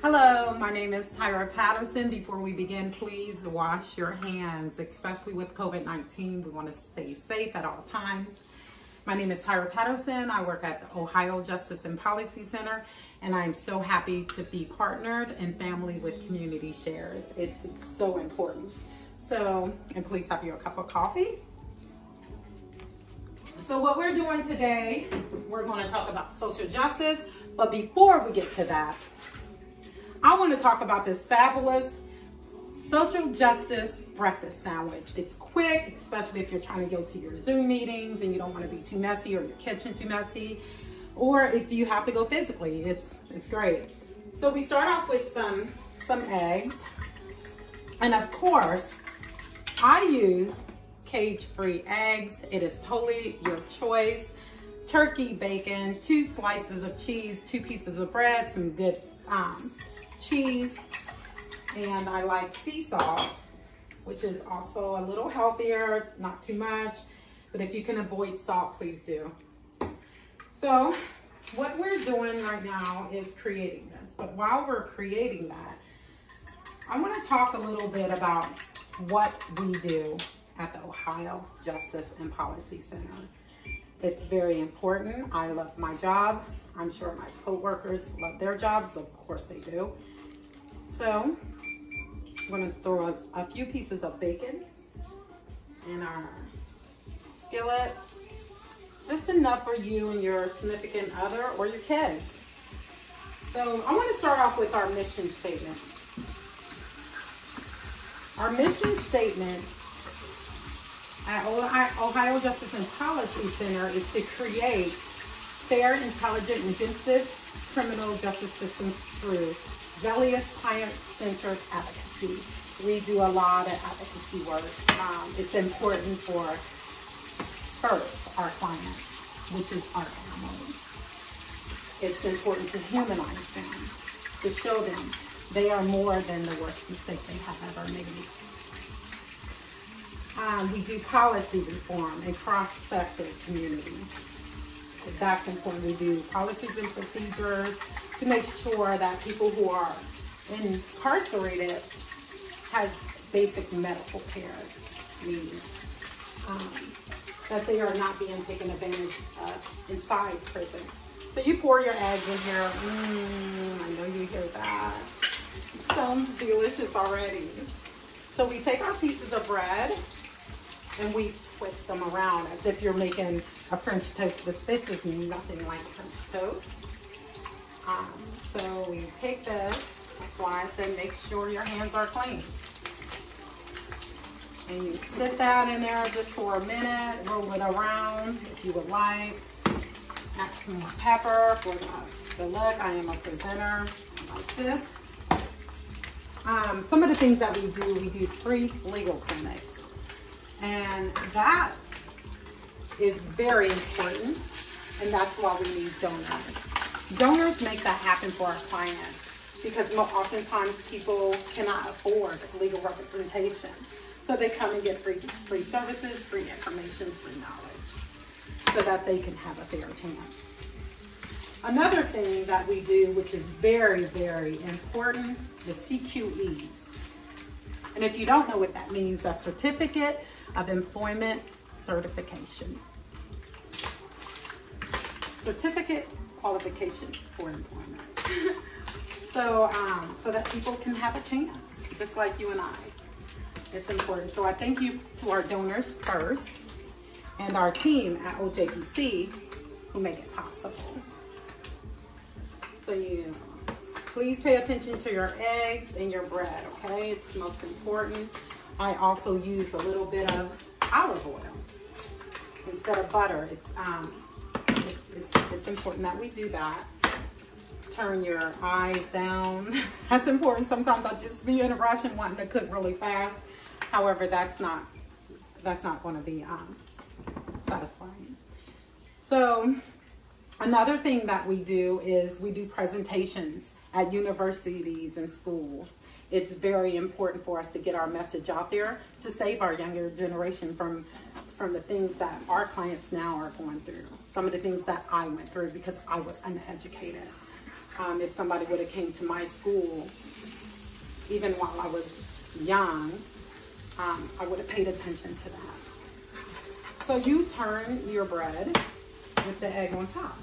Hello, my name is Tyra Patterson. Before we begin, please wash your hands, especially with COVID-19. We want to stay safe at all times. My name is Tyra Patterson. I work at the Ohio Justice and Policy Center, and I'm so happy to be partnered and family with Community Shares. It's so important. And please have your cup of coffee. So what we're doing today, we're going to talk about social justice, but before we get to that, I want to talk about this fabulous social justice breakfast sandwich. It's quick, especially if you're trying to go to your Zoom meetings and you don't want to be too messy or your kitchen too messy, or if you have to go physically, it's great. So we start off with some eggs, and of course, I use cage-free eggs. It is totally your choice. Turkey, bacon, 2 slices of cheese, 2 pieces of bread, some good cheese, and I like sea salt, which is also a little healthier, not too much, but if you can avoid salt, please do. So what we're doing right now is creating this, but while we're creating that, I want to talk a little bit about what we do at the Ohio Justice and Policy Center. It's very important. I love my job. I'm sure my co-workers love their jobs. Of course they do. So I'm going to throw a few pieces of bacon in our skillet. Just enough for you and your significant other or your kids. So I want to start off with our mission statement. Our mission statement at Ohio Justice and Policy Center is to create fair, intelligent, inclusive criminal justice systems through zealous, client-centered advocacy. We do a lot of advocacy work. It's important for, first, our clients, which is our family. It's important to humanize them, to show them they are more than the worst mistake they have ever made. We do policy reform and cross-sector community. That's important. We do policies and procedures to make sure that people who are incarcerated have basic medical care needs, that they are not being taken advantage of inside prison. So you pour your eggs in here. I know you hear that. It sounds delicious already. So we take our pieces of bread and we twist them around as if you're making a French toast, but this is nothing like French toast. So we take this, that's why I said make sure your hands are clean. And you sit that in there just for a minute, roll it around if you would like. Add some more pepper for the look. I am a presenter like this. Some of the things that we do free legal clinics. And that is very important, and that's why we need donors. Donors make that happen for our clients because oftentimes people cannot afford legal representation. So they come and get free services, free information, free knowledge, so that they can have a fair chance. Another thing that we do, which is very, very important, is CQEs. And if you don't know what that means, that's Certificate of Employment Certification. Certificate qualification for employment. So that people can have a chance, just like you and I. It's important. So I thank you to our donors first and our team at OJPC who make it possible. So please pay attention to your eggs and your bread, okay? It's most important. I also use a little bit of olive oil instead of butter. It's important that we do that. Turn your eyes down. That's important. Sometimes I'll just be in a rush and wanting to cook really fast. However, that's not going to be satisfying. So another thing that we do is we do presentations at universities and schools. It's very important for us to get our message out there to save our younger generation from the things that our clients now are going through. Some of the things that I went through because I was uneducated. If somebody would have came to my school, even while I was young, I would have paid attention to that. So you turn your bread with the egg on top.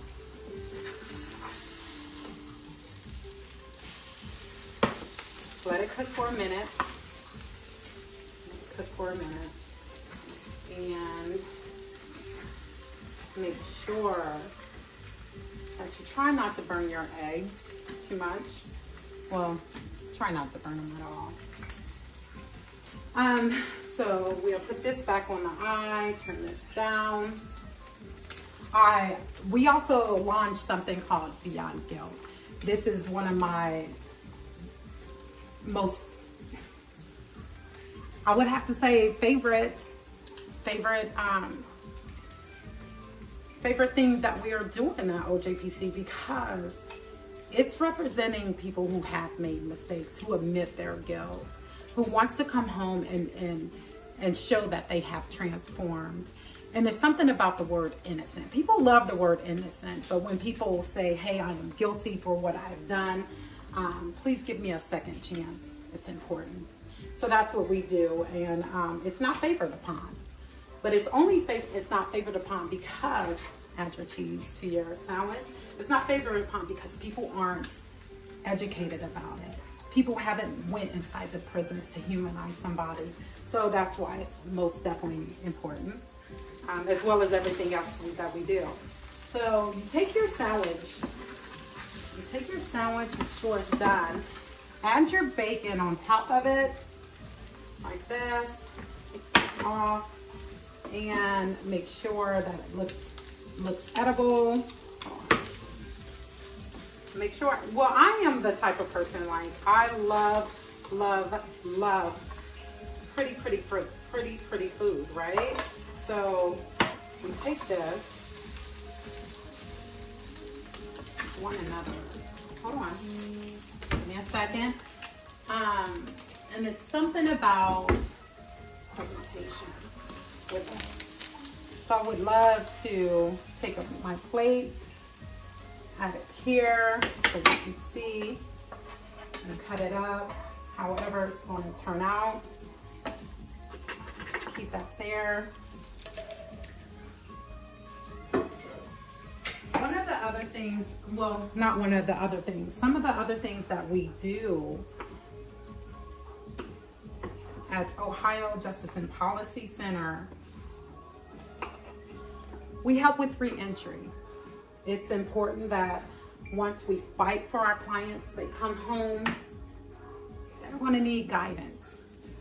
Let it cook for a minute. And make sure that you try not to burn your eggs too much. Well, try not to burn them at all. So we'll put this back on the eye, turn this down. We also launched something called Beyond Guilt. This is one of my most, I would have to say, favorite thing that we are doing at OJPC, because it's representing people who have made mistakes, who admit their guilt, who wants to come home and show that they have transformed. And there's something about the word innocent. People love the word innocent, but when people say, hey, I am guilty for what I have done, please give me a second chance. It's important. So that's what we do. And it's not favored upon, but it's not favored upon because, add your cheese to your sandwich. It's not favored upon because people aren't educated about it. People haven't went inside the prisons to humanize somebody. So that's why it's most definitely important, as well as everything else that we do. So you take your sandwich, make sure it's done. Add your bacon on top of it, like this. Take this off, and make sure that it looks edible. Make sure, well, I am the type of person, like, I love pretty food, right? So we take this, one another, hold on, give me a second. And it's something about presentation with it. So I would love to take my plate, add it here so you can see, and cut it up however it's going to turn out. Keep that there. One of the other things, well, not one of the other things, some of the other things that we do at Ohio Justice and Policy Center, we help with re-entry. It's important that once we fight for our clients, they come home, they're going to need guidance,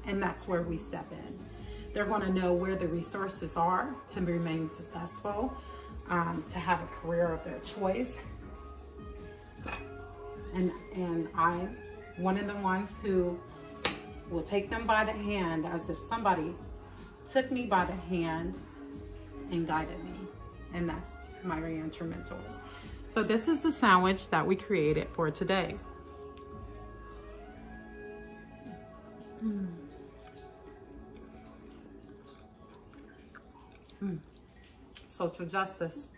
and that's where we step in. They're going to know where the resources are to remain successful, to have a career of their choice. And I'm one of the ones who will take them by the hand as if somebody took me by the hand and guided me. And that's my re-entry mentors. So this is the sandwich that we created for today. Social justice.